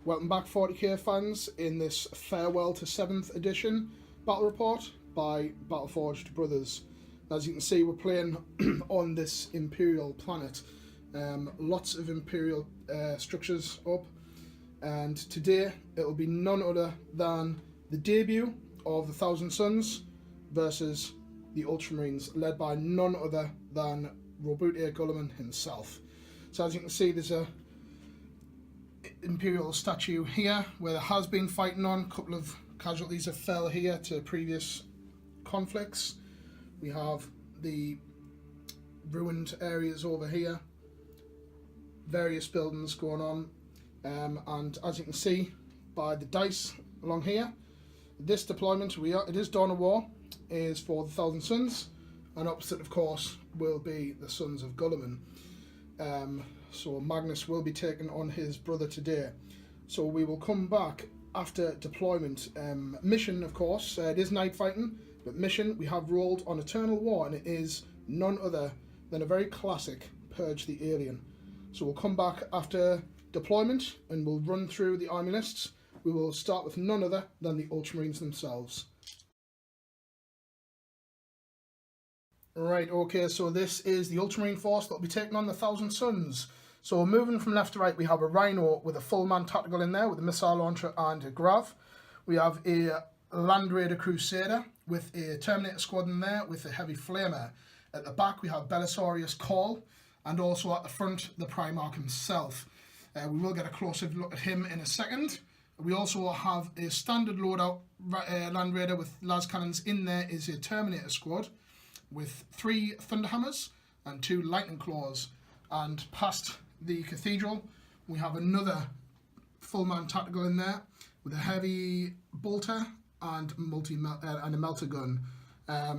Welcome back 40k fans in this farewell to 7th edition battle report by Battleforged Brothers. As you can see, we're playing on this Imperial planet. Lots of Imperial structures up, and today it will be none other than the debut of the Thousand Sons versus the Ultramarines, led by none other than Roboute Gulliman himself. So as you can see, there's a Imperial statue here where there has been fighting on. A couple of casualties have fell here to previous conflicts. We have the ruined areas over here, various buildings going on, and as you can see by the dice along here, this deployment, it is Dawn of War, is for the Thousand Sons, and opposite of course will be the Sons of Gulliman. So Magnus will be taking on his brother today. So we will come back after deployment. Mission, of course, it is night fighting, but mission, we have rolled on Eternal War, and it is none other than a very classic Purge the Alien. So we'll come back after deployment and we'll run through the army lists. We will start with none other than the Ultramarines themselves. Right, okay, so this is the Ultramarine force that will be taking on the Thousand Sons. So moving from left to right, we have a Rhino with a full man tactical in there with a missile launcher and a grav. We have a Land Raider Crusader with a Terminator squad in there with a heavy flamer. At the back we have Belisarius Call, and also at the front the Primarch himself. We will get a closer look at him in a second. We also have a standard loadout Land Raider with las cannons. In there is a Terminator squad with 3 Thunderhammers and 2 Lightning Claws. And past the Cathedral we have another full man tactical in there with a heavy bolter and a melter gun.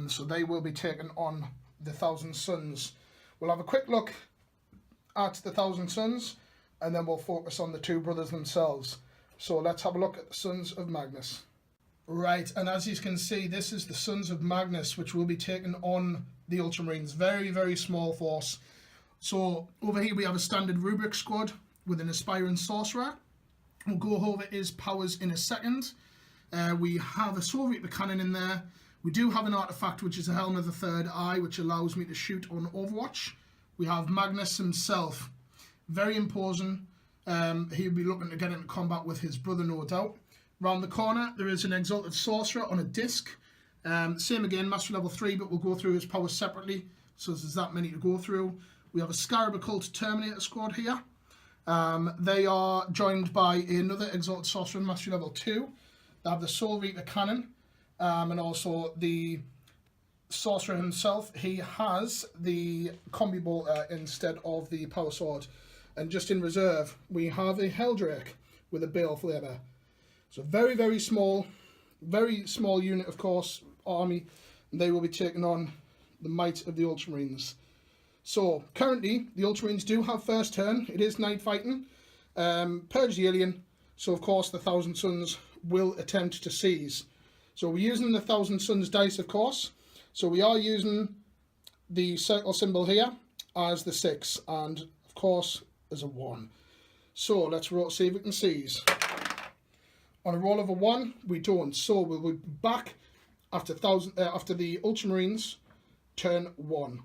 So they will be taking on the Thousand Sons. We'll have a quick look at the Thousand Sons and then we'll focus on the two brothers themselves. So let's have a look at the Sons of Magnus. Right, and as you can see, this is the Sons of Magnus, which will be taking on the Ultramarines. Very, very small force. So over here we have a standard rubric squad with an aspiring sorcerer. We'll go over his powers in a second. We have a Soviet cannon in there. We do have an artifact, which is a Helm of the Third Eye, which allows me to shoot on Overwatch. We have Magnus himself. Very imposing. He'll be looking to get into combat with his brother, no doubt. Round the corner, there is an Exalted Sorcerer on a disc. Same again, Mastery Level 3, but we'll go through his powers separately, so there's that many to go through. We have a Scarab Occult Terminator squad here. They are joined by another Exalted Sorcerer, Mastery Level 2. They have the Soul Reaper Cannon, and also the Sorcerer himself. He has the Combi Bolter instead of the Power Sword. And just in reserve, we have a Helldrake with a Bale Flamer. So very, very small unit, of course, army. And they will be taking on the might of the Ultramarines. So currently, the Ultramarines do have first turn. It is night fighting. Purge the Alien. So of course, the Thousand Sons will attempt to seize. So we're using the Thousand Sons dice, of course. So we are using the circle symbol here as the 6, and of course as a 1. So let's roll, see if we can seize. On a roll of a 1, we don't. So we'll be back after the Ultramarines turn 1.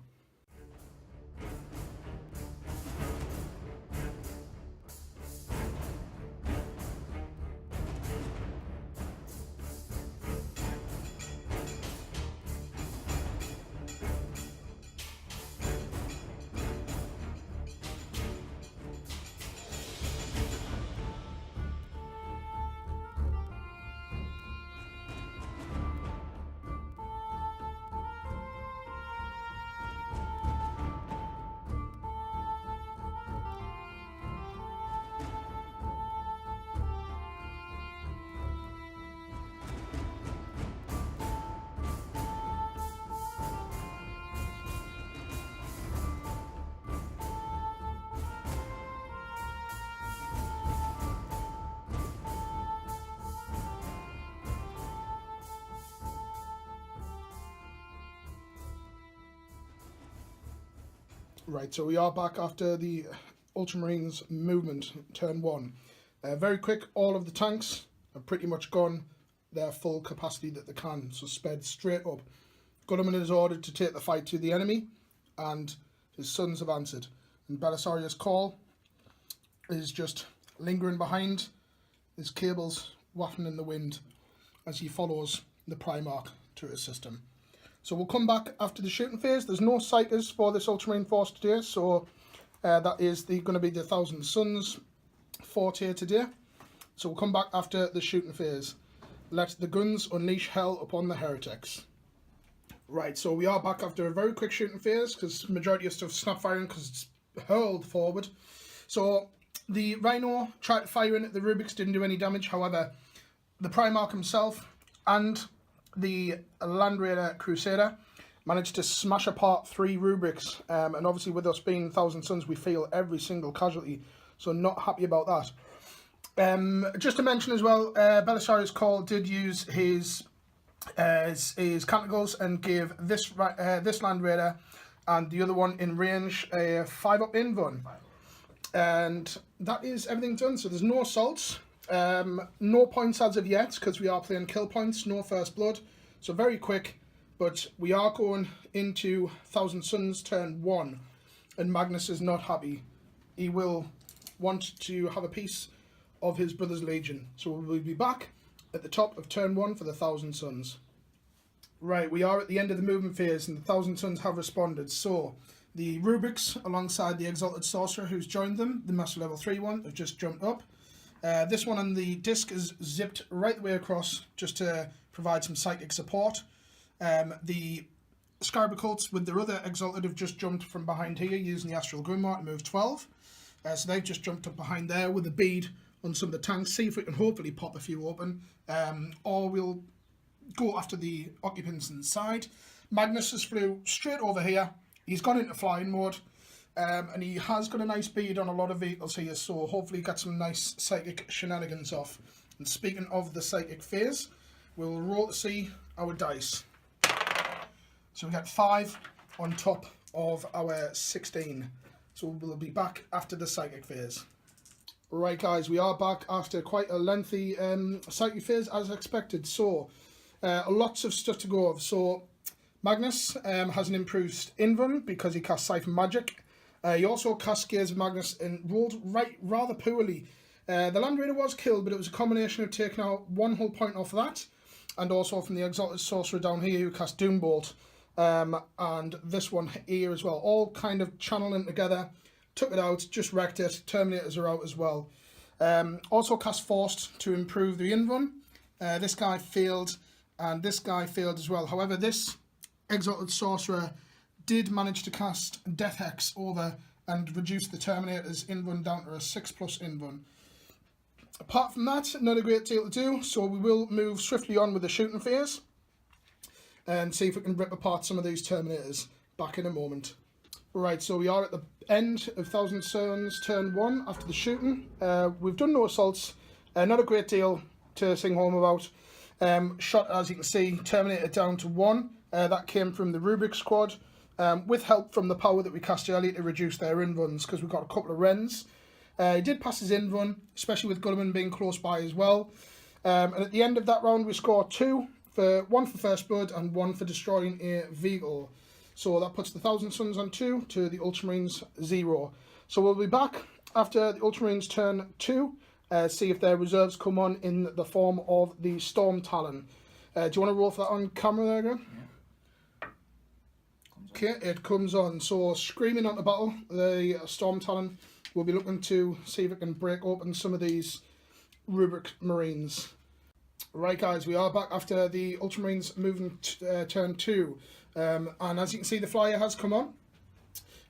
Right, so we are back after the Ultramarines movement, turn 1. Very quick, all of the tanks have pretty much gone their full capacity that they can, so sped straight up. Gulliman is ordered to take the fight to the enemy, and his sons have answered. And Belisarius' call is just lingering behind, his cables wafting in the wind as he follows the Primarch to assist him. So we'll come back after the shooting phase. There's no psychers for this Ultramarine force today, so that is going to be the Thousand Sons forte today. So we'll come back after the shooting phase. Let the guns unleash hell upon the heretics. Right, so we are back after a very quick shooting phase because the majority of stuff snap firing because it's hurled forward. So the Rhino tried to fire in at the Rubiks, didn't do any damage. However, the Primarch himself and the Land Raider Crusader managed to smash apart 3 Rubiks. And obviously with us being Thousand Sons, we feel every single casualty. So not happy about that. Just to mention as well, Belisarius' call did use his canticles and gave this Land Raider and the other one in range a 5-up invuln. And that is everything done. So there's no assaults, no points as of yet because we are playing kill points, no first blood. So very quick, but we are going into Thousand Sons turn 1, and Magnus is not happy. He will want to have a piece of his brother's legion. So we'll be back at the top of turn 1 for the Thousand Sons. Right, we are at the end of the movement phase and the Thousand Sons have responded. So the Rubiks alongside the Exalted Sorcerer who's joined them, the Master Level 3 one, have just jumped up. This one on the disc is zipped right the way across just to provide some psychic support. The Scarab Cults with their other Exalted have just jumped from behind here using the Astral Grimoire to move 12. So they've just jumped up behind there with a bead on some of the tanks, see if we can hopefully pop a few open, or we'll go after the occupants inside. Magnus has flew straight over here. He's gone into flying mode, and he has got a nice bead on a lot of vehicles here, so hopefully get some nice psychic shenanigans off. And speaking of the psychic phase, we'll roll to see our dice. So we get 5 on top of our 16. So we'll be back after the psychic phase. Right guys, we are back after quite a lengthy psychic phase as expected. So lots of stuff to go over. So Magnus has an improved invuln because he casts Siphon Magic. He also cast Gaze of Magnus and rolled rather poorly. The Land Raider was killed, but it was a combination of taking out 1 hull point off that, and also from the Exalted Sorcerer down here who cast Doombolt, and this one here as well. All kind of channeling together, took it out, just wrecked it. Terminators are out as well. Also cast Forced to improve the invuln. This guy failed, and this guy failed as well. However, this Exalted Sorcerer did manage to cast Death Hex over and reduce the Terminator's invuln down to a 6+ invuln. Apart from that, not a great deal to do, so we will move swiftly on with the shooting phase and see if we can rip apart some of these Terminators. Back in a moment. Right, so we are at the end of Thousand Sons turn 1 after the shooting. We've done no assaults, not a great deal to sing home about. Shot, as you can see, Terminator down to 1. That came from the Rubik squad, with help from the power that we cast earlier to reduce their invulns, because we've got a couple of Wrens. He did pass his invuln, especially with Gulliman being close by as well. And at the end of that round, we scored 2, one for first blood and 1 for destroying a vehicle. So that puts the Thousand Sons on 2 to the Ultramarines 0. So we'll be back after the Ultramarines turn 2, see if their reserves come on in the form of the Storm Talon. Do you want to roll for that on camera there, Graham? Yeah. Okay, it comes on. So screaming onto battle, the Storm Talon will be looking to see if it can break open some of these Rubik Marines. Right guys, we are back after the Ultramarines moving turn 2. And as you can see, the flyer has come on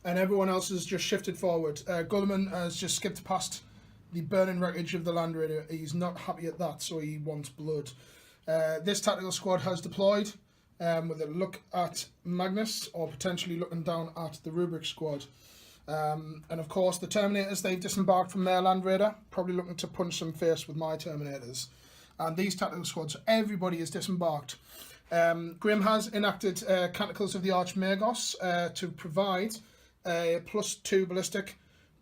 and everyone else has just shifted forward. Gulliman has just skipped past the burning wreckage of the Land Raider. He's not happy at that, so he wants blood. This tactical squad has deployed with a look at Magnus, or potentially looking down at the Rubik squad. And of course the Terminators, they've disembarked from their Land Raider, probably looking to punch some face with my Terminators. And these tactical squads, everybody is disembarked. Graham has enacted Canticles of the Archmagos to provide a +2 ballistic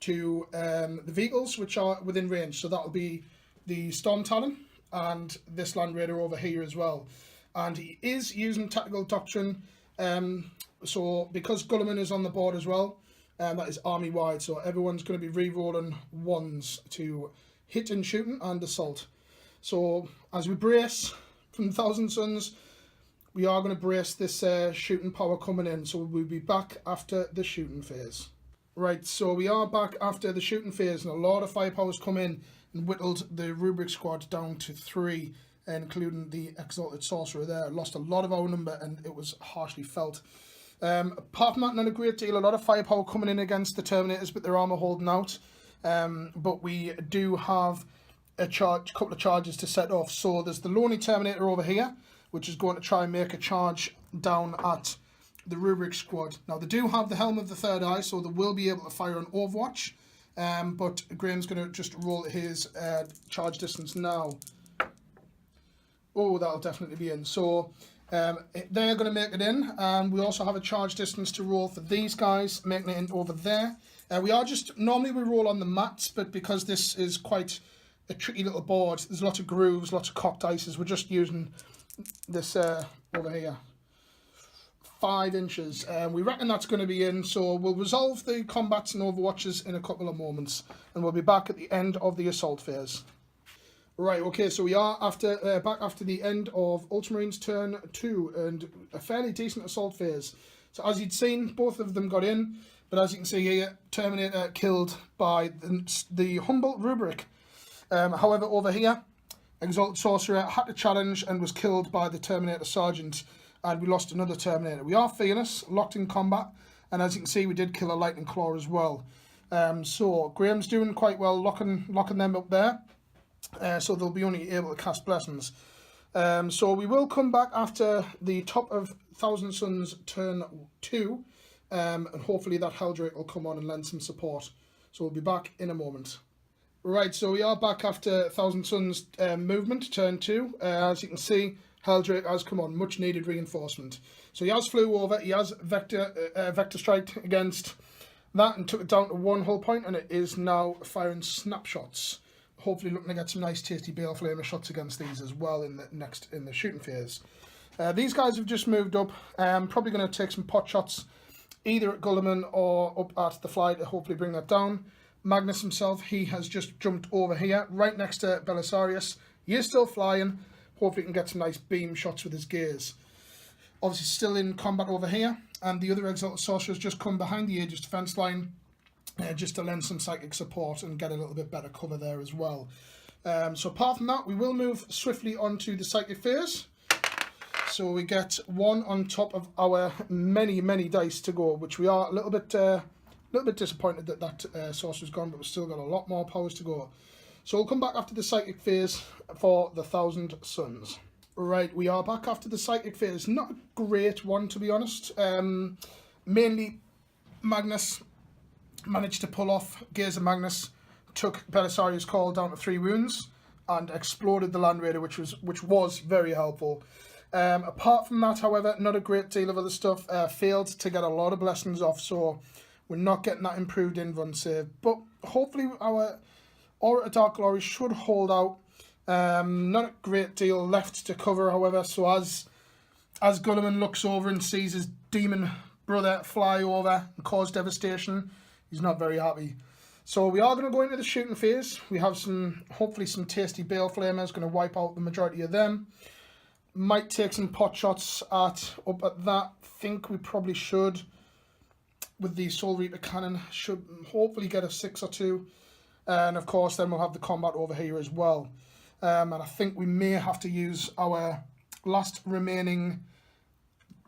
to the vehicles which are within range. So that'll be the Storm Talon and this Land Raider over here as well. And he is using Tactical Doctrine, so because Gulliman is on the board as well, that is army wide, so everyone's going to be re-rolling 1s to hit and shooting and assault. So as we brace from the Thousand Suns, we are going to brace this shooting power coming in, so we'll be back after the shooting phase. Right, so we are back after the shooting phase, and a lot of firepower's come in and whittled the Roboute squad down to 3, including the Exalted Sorcerer there. Lost a lot of our number, and it was harshly felt. Apart from that, not a great deal. A lot of firepower coming in against the Terminators, but their armour holding out. But we do have a couple of charges to set off. So there's the Lonely Terminator over here, which is going to try and make a charge down at the Roboute squad. Now, they do have the Helm of the Third Eye, so they will be able to fire on Overwatch. But Graham's going to just roll his charge distance now. Oh, that'll definitely be in. So they're going to make it in. And we also have a charge distance to roll for these guys, making it in over there. Normally we roll on the mats, but because this is quite a tricky little board, there's lots of grooves, lots of cocked ices. We're just using this over here. 5 inches. We reckon that's going to be in, so we'll resolve the combats and Overwatches in a couple of moments, and we'll be back at the end of the assault phase. Right, okay, so we are back after the end of Ultramarines turn 2, and a fairly decent assault phase. So as you'd seen, both of them got in, but as you can see here, Terminator killed by the humble Rubric. However, over here, Exalted Sorcerer had to challenge and was killed by the Terminator Sergeant, and we lost another Terminator. We are fearless, locked in combat, and as you can see, we did kill a Lightning Claw as well. So Graham's doing quite well, locking them up there. So they'll be only able to cast Blessings. So we will come back after the top of Thousand Suns turn 2, and hopefully that Helldrake will come on and lend some support. So we'll be back in a moment. Right, so we are back after Thousand Suns movement, turn 2. As you can see, Helldrake has come on, much needed reinforcement. So he has flew over, he has vector strike against that and took it down to 1 hull point, and it is now firing snapshots. Hopefully looking to get some nice tasty bale flamer shots against these as well in the shooting phase. These guys have just moved up, probably going to take some pot shots either at Gulliman or up at the fly to hopefully bring that down. Magnus himself, he has just jumped over here right next to Belisarius. He is still flying. Hopefully he can get some nice beam shots with his gears. Obviously still in combat over here, and the other Exalted Sorcerer has just come behind the Aegis defense line just to lend some psychic support and get a little bit better cover there as well. So apart from that, we will move swiftly on to the psychic phase. So we get 1 on top of our many dice to go, which we are a little bit disappointed that sorcerer's gone, but we've still got a lot more powers to go. So we'll come back after the psychic phase for the Thousand Suns. Right, we are back after the psychic phase. Not a great one, to be honest. Mainly Magnus managed to pull off Gears of Magnus, took Belisarius' Call down to 3 wounds, and exploded the Land Raider, which was very helpful. Apart from that, however, not a great deal of other stuff. Failed to get a lot of blessings off, so we're not getting that improved in-run save. But hopefully our Aura of Dark Glory should hold out. Not a great deal left to cover, however, so as Gulliman looks over and sees his demon brother fly over and cause devastation, he's not very happy. So we are going to go into the shooting phase. We have hopefully some tasty bale flamers, going to wipe out the majority of them. Might take some pot shots up at that. Think we probably should, with the Soul Reaper cannon, should hopefully get a 6 or 2. And of course then we'll have the combat over here as well. And I think we may have to use our last remaining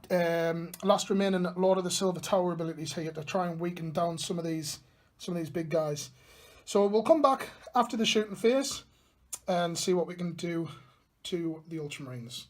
Lord of the Silver Tower abilities here to try and weaken down some of these big guys. So we'll come back after the shooting phase and see what we can do to the Ultramarines.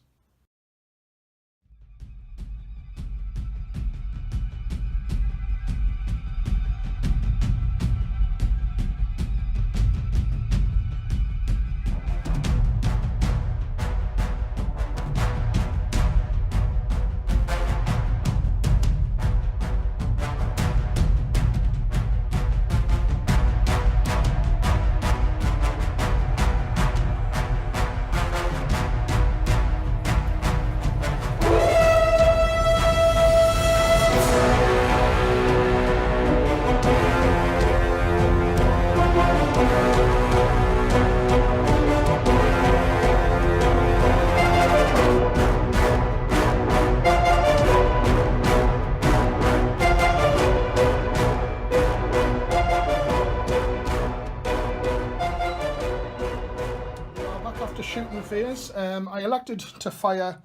shooting phase. I elected to fire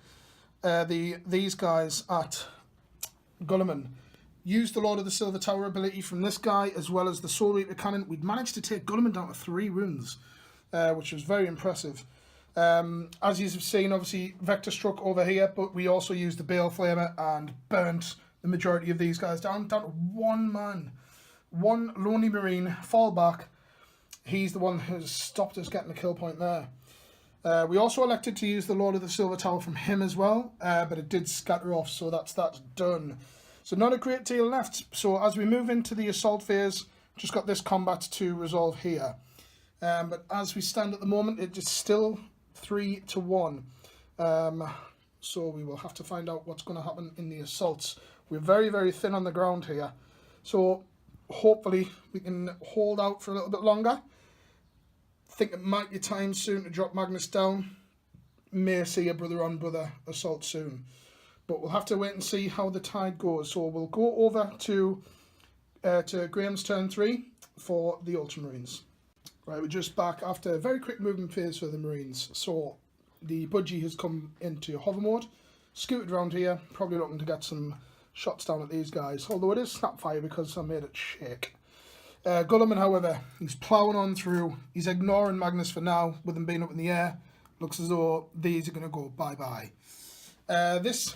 these guys at Gulliman. Used the Lord of the Silver Tower ability from this guy, as well as the Soul Reaper cannon. We'd managed to take Gulliman down to 3 wounds, which was very impressive. As you've seen, obviously, Vector struck over here, but we also used the Bale Flamer and burnt the majority of these guys down to 1 man. 1 Lonely Marine, fall back. He's the one who's stopped us getting a kill point there. We also elected to use the Lord of the Silver Tower from him as well, but it did scatter off, so that's done. So not a great deal left. So as we move into the assault phase, just got this combat to resolve here. But as we stand at the moment, it is still 3-1. So we will have to find out what's going to happen in the assaults. We're very, very thin on the ground here. So hopefully we can hold out for a little bit longer. Think it might be time soon to drop Magnus down. May see a brother on brother assault soon. But we'll have to wait and see how the tide goes. So we'll go over to Graham's turn 3 for the Ultramarines. Right, we're just back after a very quick movement phase for the Marines. So the Budgie has come into hover mode, scooted around here, probably looking to get some shots down at these guys. Although it is snapfire because I made it shake. Gulliman, however, he's ploughing on through. He's ignoring Magnus for now, with them being up in the air. Looks as though these are going to go bye-bye. This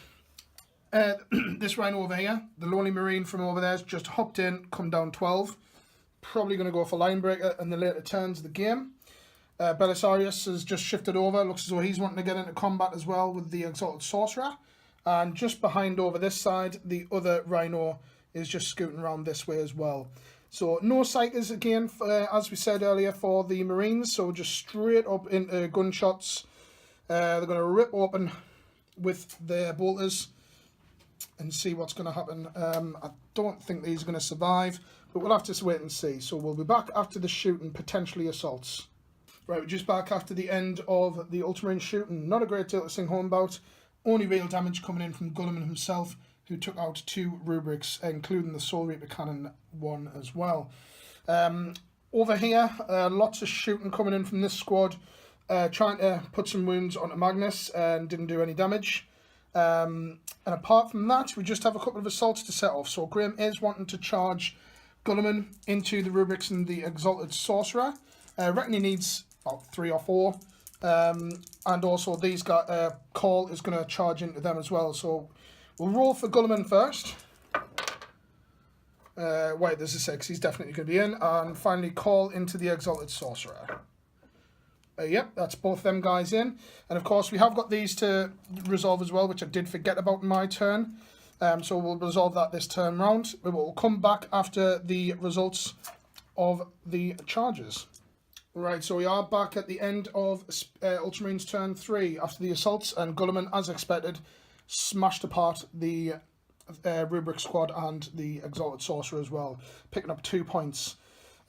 rhino over here, the Lonely Marine from over there, has just hopped in, come down 12. Probably going to go for line breaker in the later turns of the game. Belisarius has just shifted over. Looks as though he's wanting to get into combat as well with the Exalted Sorcerer. And just behind over this side, the other rhino is just scooting around this way as well. So no psychers again, as we said earlier, for the Marines. So just straight up into gunshots. They're going to rip open with their bolters and see what's going to happen. I don't think these are going to survive, but we'll have to wait and see. So we'll be back after the shooting, potentially assaults. Right, we're just back after the end of the Ultramarine shooting. Not a great deal to sing home about. Only real damage coming in from Gulliman himself, who took out 2 rubrics, including the Soul Reaper cannon 1 as well. Over here, lots of shooting coming in from this squad, trying to put some wounds onto Magnus and didn't do any damage. And apart from that, we just have a couple of assaults to set off. So Graham is wanting to charge Gulliman into the rubrics and the Exalted Sorcerer. I reckon he needs about 3 or 4. And also these guys, Call is going to charge into them as well. So we'll roll for Gulliman first. Wait, there's a 6. He's definitely going to be in. And finally, Call into the Exalted Sorcerer. Yep, that's both them guys in. And of course, we have got these to resolve as well, which I did forget about in my turn. So we'll resolve that this turn round. We will come back after the results of the charges. Right, so we are back at the end of Ultramarines turn 3 after the assaults, and Gulliman, as expected, smashed apart the Rubric squad and the Exalted Sorcerer as well, picking up 2 points.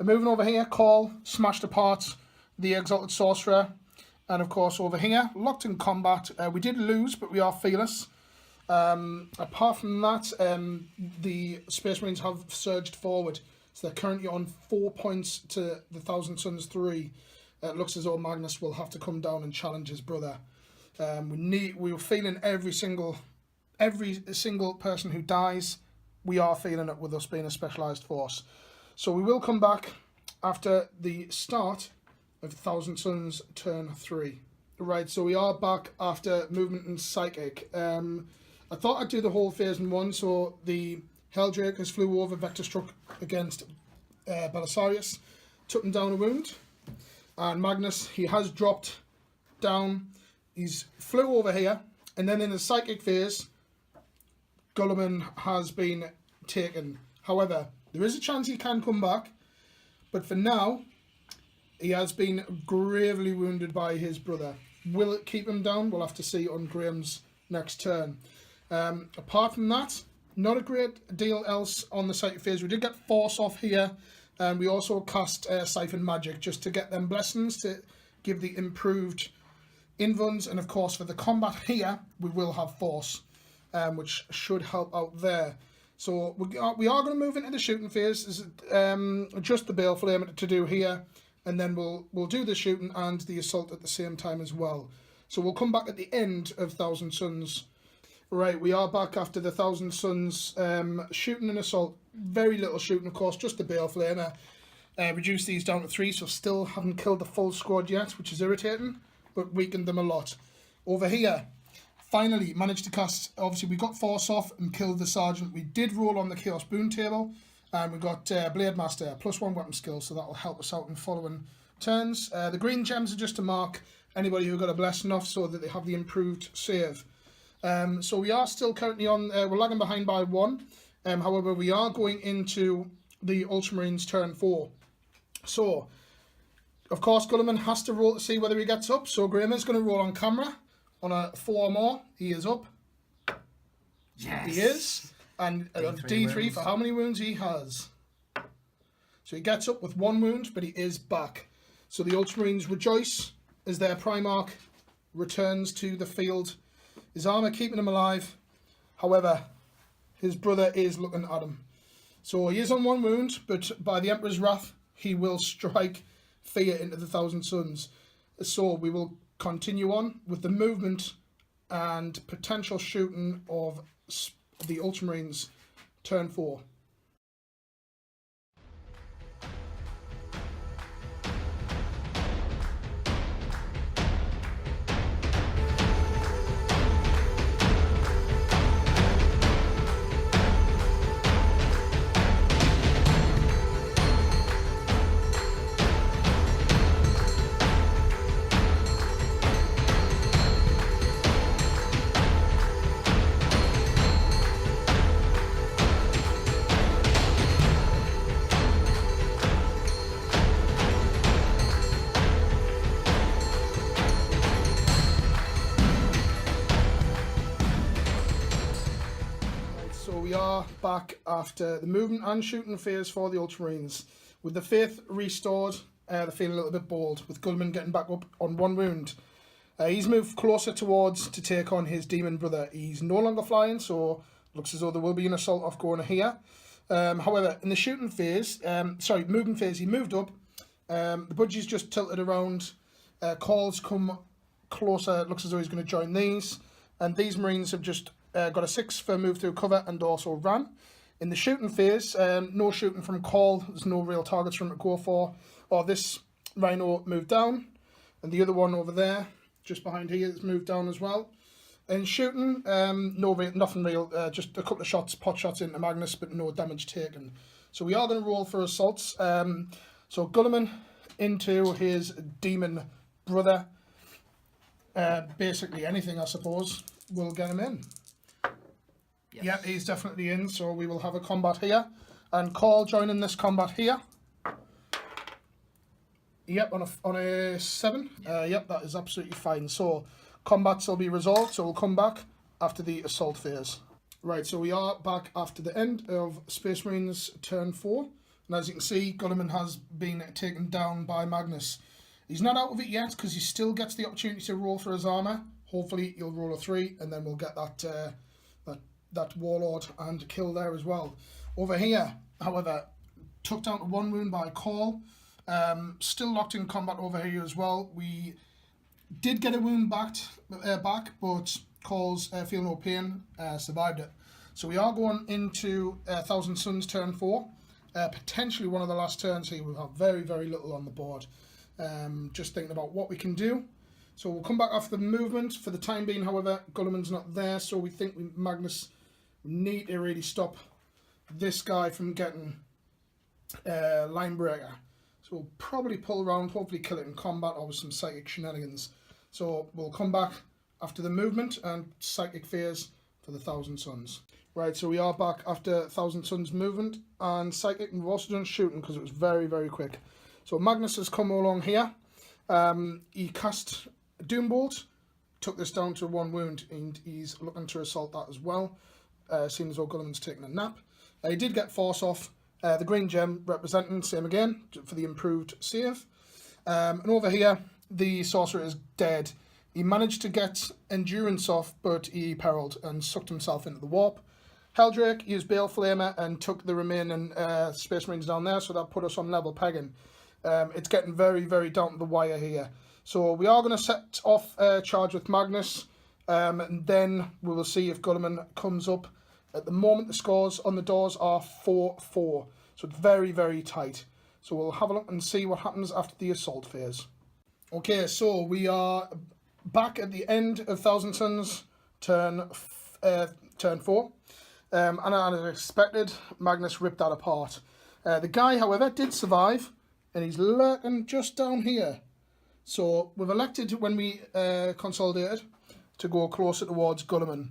And moving over here, Call smashed apart the Exalted Sorcerer, and of course over here, locked in combat. We did lose, but we are fearless. Apart from that, the Space Marines have surged forward, so they're currently on 4 points to the Thousand Suns 3. It looks as though Magnus will have to come down and challenge his brother. We were feeling every single person who dies. We are feeling it with us being a specialised force. So we will come back after the start of Thousand Suns turn 3. Right, so we are back after movement and psychic. I thought I'd do the whole phase in one. So the Helldrake has flew over, vector struck against Belisarius, took him down a wound. And Magnus, he has dropped down. He's flew over here, and then in the psychic phase, Gulliman has been taken. However, there is a chance he can come back, but for now, he has been gravely wounded by his brother. Will it keep him down? We'll have to see on Graham's next turn. Apart from that, not a great deal else on the psychic phase. We did get Force off here, and we also cast Siphon Magic just to get them blessings to give the improved invuns. And of course, for the combat here, we will have Force, which should help out there. So we are going to move into the shooting phase. Just the Bale Flame to do here. And then we'll do the shooting and the assault at the same time as well. So we'll come back at the end of Thousand Suns. Right, we are back after the Thousand Suns shooting and assault. Very little shooting, of course, just the Bale Flamer. Reduced these down to 3, so still haven't killed the full squad yet, which is irritating, but weakened them a lot. Over here, finally managed to cast, obviously we got Force off and killed the Sergeant. We did roll on the Chaos Boon table, and we got Blade Master, +1 weapon skill, so that will help us out in following turns. The green gems are just to mark anybody who got a blessing off so that they have the improved save. So we are still currently on, we're lagging behind by 1. However, we are going into the Ultramarines turn 4. So, of course, Gulliman has to roll to see whether he gets up. So Graham is going to roll on camera on a 4 or more. He is up. Yes. He is. And D3 for how many wounds he has. So he gets up with 1 wound, but he is back. So the Ultramarines rejoice as their Primarch returns to the field. His armour keeping him alive. However, his brother is looking at him. So he is on 1 wound, but by the Emperor's wrath, he will strike fear into the Thousand Suns. So we will continue on with the movement and potential shooting of the Ultramarines turn 4. We are back after the movement and shooting phase for the Ultramarines. With the faith restored, they're feeling a little bit bold, with Gulliman getting back up on 1 wound. He's moved closer towards to take on his demon brother. He's no longer flying, so looks as though there will be an assault off going here. However, in the shooting phase, movement phase, he moved up. The budgie's just tilted around. Calls come closer. It looks as though he's going to join these. And these Marines have just got a 6 for move through cover and also ran. In the shooting phase, no shooting from Call. There's no real targets for him to go for. Or this Rhino moved down. And the other one over there, just behind here, has moved down as well. In shooting, nothing real. Just a couple of shots, pot shots into Magnus, but no damage taken. So we are going to roll for assaults. So Gulliman into his demon brother. Basically anything, I suppose, will get him in. Yes. Yeah, he's definitely in, so we will have a combat here. And Call joining this combat here. Yep, on a 7. Yep, that is absolutely fine. So combats will be resolved, so we'll come back after the assault phase. Right, so we are back after the end of Space Marines turn 4. And as you can see, Gulliman has been taken down by Magnus. He's not out of it yet, because he still gets the opportunity to roll for his armour. Hopefully he'll roll a 3, and then we'll get that Warlord and kill there as well. Over here, however, took down to 1 wound by Call. Still locked in combat over here as well. We did get a wound back, but Call's feel no pain, survived it. So we are going into Thousand Suns turn 4. Potentially one of the last turns here. We'll have very, very little on the board. Just thinking about what we can do. So we'll come back after the movement. For the time being, however, Gulliman's not there, so we think Magnus need to really stop this guy from getting line breaker. So we'll probably pull around, hopefully kill it in combat or with some psychic shenanigans. So we'll come back after the movement and psychic phase for the Thousand Suns. Right, so we are back after Thousand Suns movement and psychic, and we've also done shooting because it was very, very quick. So Magnus has come along here. He cast Doombolt, took this down to 1 wound, and he's looking to assault that as well. Seeing as though Gulliman's taking a nap. He did get Force off. The green gem representing, same again, for the improved save. And over here, the sorcerer is dead. He managed to get endurance off, but he perilled and sucked himself into the warp. Heldrake used Bale Flamer and took the remaining Space Marines down there, so that put us on level pegging. It's getting very, very down to the wire here. So we are going to set off a charge with Magnus, and then we will see if Gulliman comes up. At the moment, the scores on the doors are 4-4, so it's very, very tight. So we'll have a look and see what happens after the assault phase. Okay, so we are back at the end of Thousand Suns, turn 4. And as expected, Magnus ripped that apart. The guy, however, did survive, and he's lurking just down here. So we've elected, when we consolidated, to go closer towards Gulliman.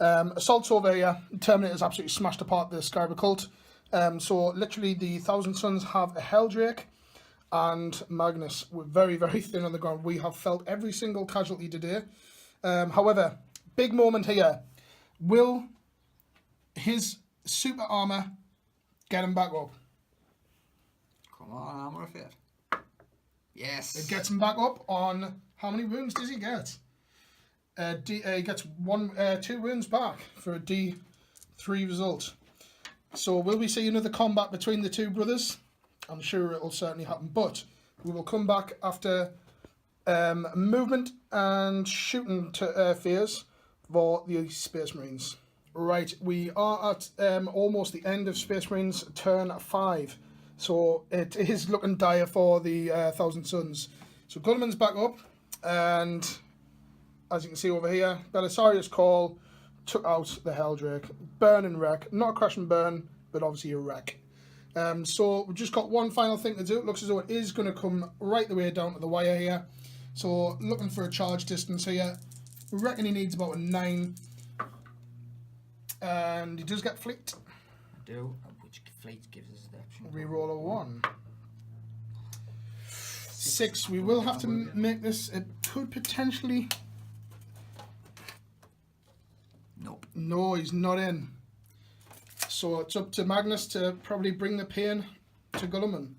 Assault's over here. Terminator's absolutely smashed apart the Skyber cult. So literally the Thousand Suns have a Helldrake, and Magnus, we're very, very thin on the ground. We have felt every single casualty today. However, big moment here. Will his super armour get him back up? Come on, Armour of Fate. Yes. It gets him back up on, how many wounds does he get? He gets 2 wounds back for a D3 result. So will we see another combat between the two brothers? I'm sure it will certainly happen, but we will come back after movement and shooting phase for the Space Marines. Right, we are at almost the end of Space Marines turn 5. So it is looking dire for the Thousand Suns. So Gulliman's back up, and as you can see over here, Belisarius Call took out the Helldrake. Burn and wreck. Not a crash and burn, but obviously a wreck. So we've just got one final thing to do. It looks as though it is going to come right the way down to the wire here. So looking for a charge distance here. We reckon he needs about a 9. And he does get fleet. I do. Which fleet gives us the option? Reroll a 1. 6. We will have to make this. It could potentially. Nope. No, he's not in. So it's up to Magnus to probably bring the pain to Gulliman.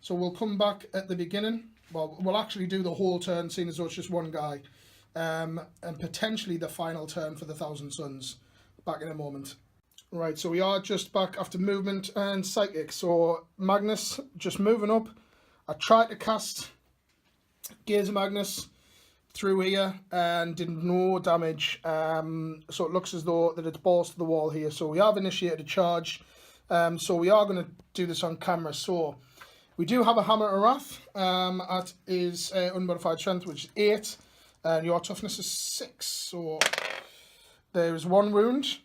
So we'll come back at the beginning. Well, we'll actually do the whole turn, seeing as though it's just one guy. And potentially the final turn for the Thousand Suns. Back in a moment. Right, so we are just back after movement and psychic. So Magnus just moving up. I tried to cast Gaze of Magnus through here and did no damage. So it looks as though that it's balls to the wall here. So we have initiated a charge. So we are going to do this on camera. So we do have a Hammer of Wrath at his unmodified strength, which is 8. And your toughness is 6. So there is 1 wound.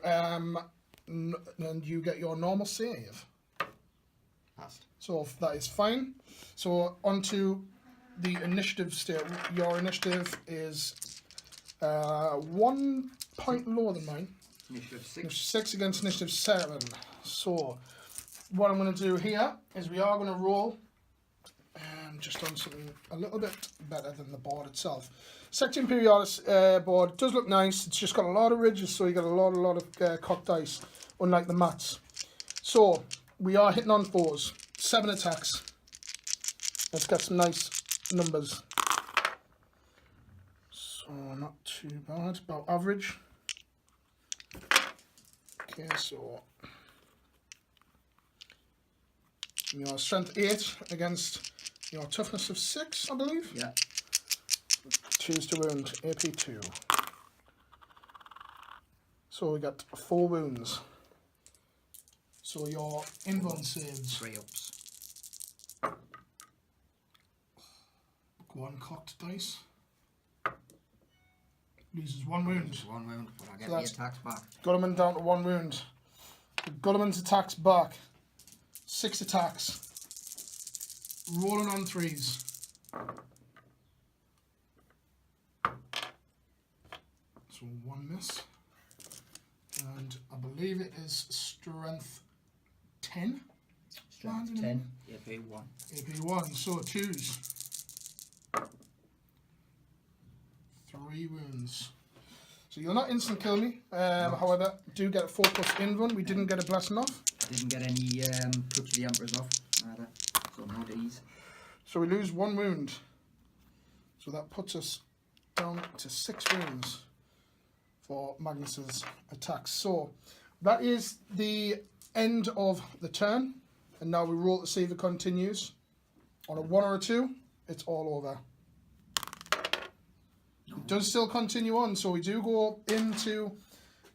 And you get your normal save. Passed. So that is fine. So onto the initiative state. Your initiative is 1 point lower than mine. Initiative 6. Initiative 6 against initiative 7. So what I'm going to do here is we are going to roll just on something a little bit better than the board itself. Sector Imperialis board does look nice. It's just got a lot of ridges, so you got a lot of cocked dice, unlike the mats. So we are hitting on 4s. 7 attacks. Let's get some nice numbers. So not too bad, about average. Okay, so your strength 8 against your toughness of 6, I believe. Yeah. Choose to wound, AP 2. So we got 4 wounds. So your invuln saves. 3 ups. 1 cocked dice. Loses 1 wound. 1 wound, but I get So the attacks back. Gulliman down to 1 wound. Gulliman's attacks back. 6 attacks. Rolling on 3s. So 1 miss. And I believe it is strength 10. Strength 10. AP 1. AP 1. So 2s. 3 wounds. So you'll not instant kill me. However, do get a 4+ invuln. We didn't get a blessing off. Didn't get any touch of the Emperors off either. So no D's. So we lose 1 wound. So that puts us down to 6 wounds for Magnus's attacks. So that is the end of the turn. And now we roll to see if it continues. On a 1 or a 2, it's all over. does still continue on. So we do go into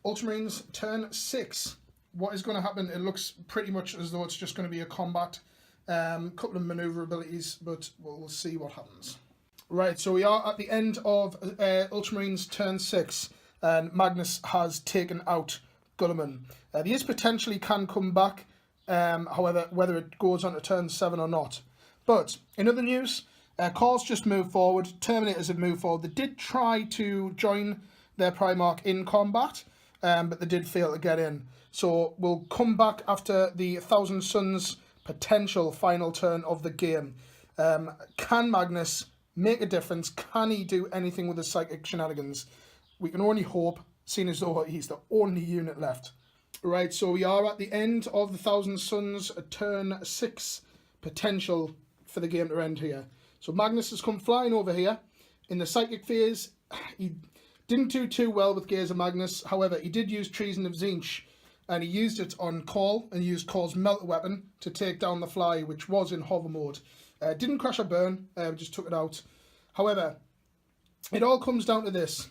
Ultramarines turn 6. What is going to happen? It looks pretty much as though it's just going to be a combat. Couple of maneuverabilities, but we'll see what happens. Right, so we are at the end of Ultramarines turn 6, and Magnus has taken out Gulliman. He is potentially can come back, however, whether it goes on to turn 7 or not. But in other news, Cores just moved forward, Terminators have moved forward. They did try to join their Primarch in combat, but they did fail to get in. So we'll come back after the Thousand Suns potential final turn of the game. Can Magnus make a difference? Can he do anything with his psychic shenanigans? We can only hope, seeing as though he's the only unit left. Right, so we are at the end of the Thousand Suns turn 6 potential for the game to end here. So Magnus has come flying over here. In the psychic phase, he didn't do too well with Gazer Magnus. However, he did use Treason of Tzeentch, and he used it on Call, and used Call's Melter Weapon to take down the Fly, which was in hover mode. Didn't crash or burn, just took it out. However, it all comes down to this.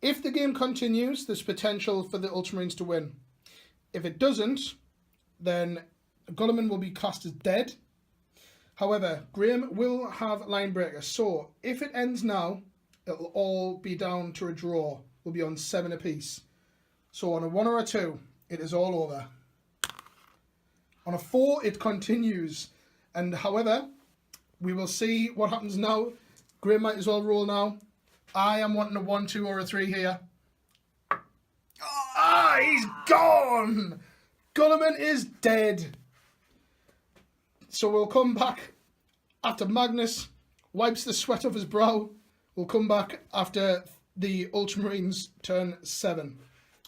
If the game continues, there's potential for the Ultramarines to win. If it doesn't, then Gulliman will be classed as dead. However, Graham will have line breakers. So if it ends now, it'll all be down to a draw. We'll be on 7 apiece. So on a 1 or a 2, it is all over. On a 4, it continues. And however, we will see what happens now. Graham might as well roll now. I am wanting a 1, 2 or a 3 here. Ah, he's gone! Gulliman is dead. So we'll come back after Magnus wipes the sweat off his brow. We'll come back after the Ultramarines turn 7.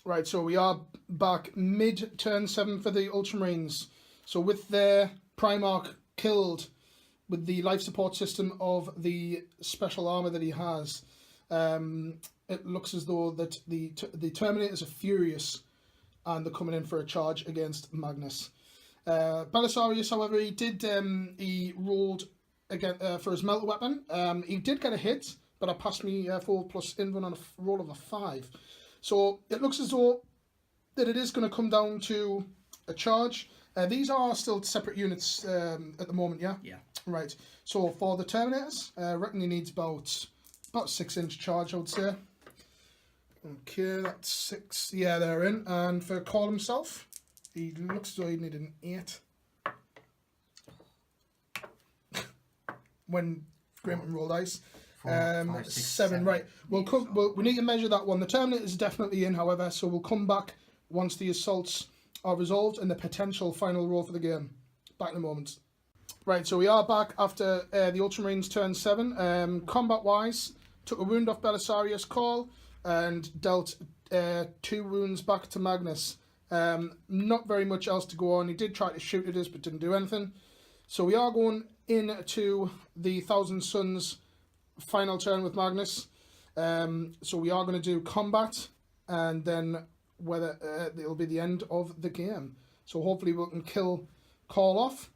Right, so we are back mid turn 7 for the Ultramarines. So with their Primarch killed, with the life support system of the special armour that he has, it looks as though that the Terminators are furious and they're coming in for a charge against Magnus. Belisarius, however, he rolled again for his Melter Weapon. He did get a hit, but I passed me 4 plus invuln on a roll of a 5. So it looks as though that it is going to come down to a charge. These are still separate units at the moment, yeah? Yeah. Right. So for the Terminators, I reckon he needs about 6-inch charge, I would say. Okay, that's 6. Yeah, they're in. And for Call himself, he looks as though he needed an 8. When Graham rolled dice. 4, 5, 6, 7, right. We need to measure that one. The Terminator is definitely in, however, so we'll come back once the assaults are resolved and the potential final roll for the game. Back in a moment. Right, so we are back after the Ultramarines turn 7. Combat-wise, took a wound off Belisarius' Call and dealt 2 wounds back to Magnus. Not very much else to go on. He did try to shoot at us, but didn't do anything. So we are going into the Thousand Suns final turn with Magnus. So we are going to do combat, and then whether it'll be the end of the game. So hopefully we can kill Call off,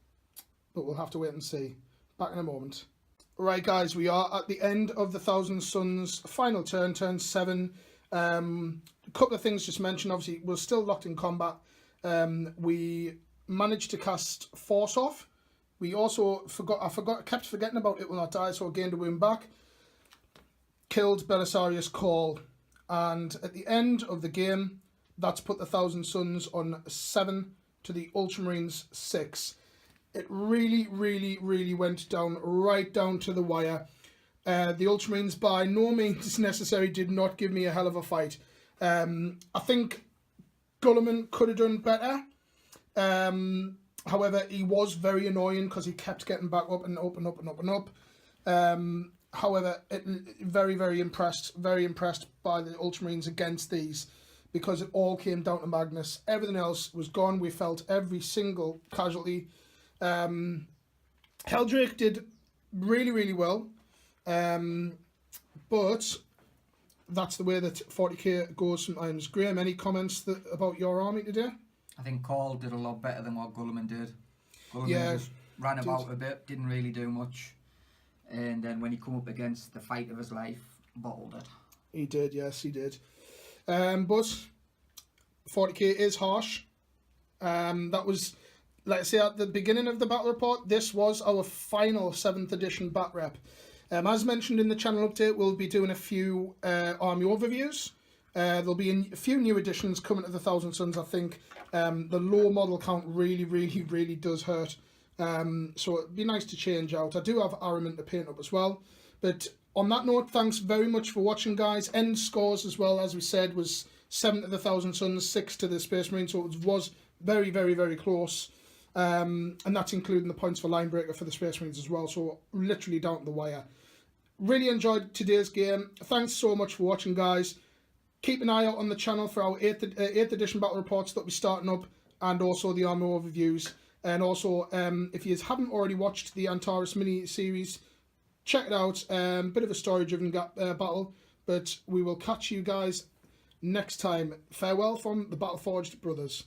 but we'll have to wait and see. Back in a moment. Right, guys, we are at the end of the Thousand Suns final turn, turn 7. A couple of things just mentioned. Obviously, we're still locked in combat. We managed to cast Force off. We also kept forgetting about It Will Not Die, so I gained a wound back. Killed Belisarius' Call. And at the end of the game, that's put the Thousand Suns on 7 to the Ultramarines 6. It really, really, really went down, right down to the wire. The Ultramarines, by no means necessary, did not give me a hell of a fight. I think Gulliman could have done better. However, he was very annoying because he kept getting back up and up and up and up and up. However, very, very impressed by the Ultramarines against these, because it all came down to Magnus. Everything else was gone. We felt every single casualty. Heldrake did really, really well. But that's the way that 40k goes sometimes. Graham, any comments about your army today? I think Call did a lot better than what Gulliman did. Gulliman just ran about a bit, didn't really do much. And then when he come up against the fight of his life, bottled it. He did, yes, he did. But 40k is harsh. That was, like I say, at the beginning of the battle report, this was our final 7th edition Batrep. As mentioned in the channel update, we'll be doing a few army overviews. There'll be a few new additions coming to the Thousand Suns, I think. The low model count really does hurt. So it'd be nice to change out. I do have Araman to paint up as well. But on that note, thanks very much for watching, guys. End scores as well, as we said, was 7 to the Thousand Suns, 6 to the Space Marine. So it was very close. And that's including the points for line breaker for the Space Marines as well. So literally down to the wire. Really enjoyed today's game. Thanks so much for watching, guys. Keep an eye out on the channel for our 8th edition battle reports that we're starting up, and also the army overviews. And also, if you haven't already watched the Antares mini series, check it out. Bit of a story-driven battle, but we will catch you guys next time. Farewell from the Battleforged brothers.